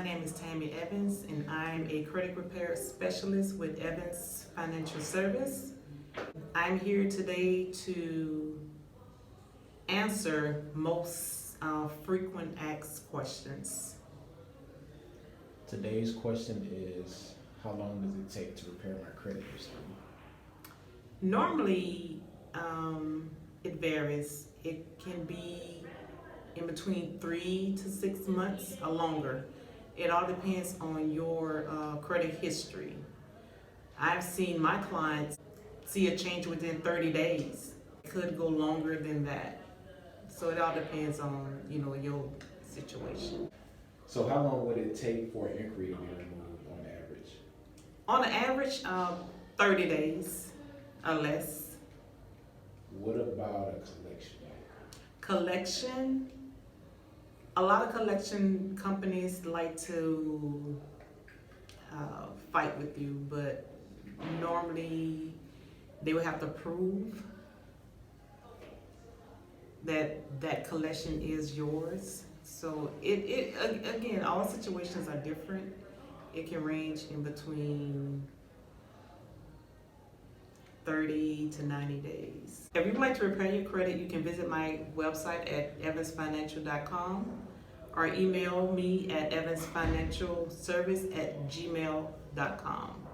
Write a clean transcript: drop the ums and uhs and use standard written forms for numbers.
name is Tammy Evans, and I'm a credit repair specialist with Evans Financial Service. I'm here today to answer most frequent asked questions. Today's question is, how long does it take to repair my credit history? Normally, it varies. It can be in between 3 to 6 months or longer. It all depends on your credit history. I've seen my clients see a change within 30 days. It could go longer than that. So it all depends on, your situation. So how long would it take for an inquiry to be removed on average? On the average, 30 days or less. What about a collection? Collection, a lot of collection companies like to fight with you, but normally they would have to prove that collection is yours. So it again, all situations are different. It can range in between 30 to 90 days. If you'd like to repair your credit, you can visit my website at evansfinancial.com or email me at evansfinancialservice@gmail.com.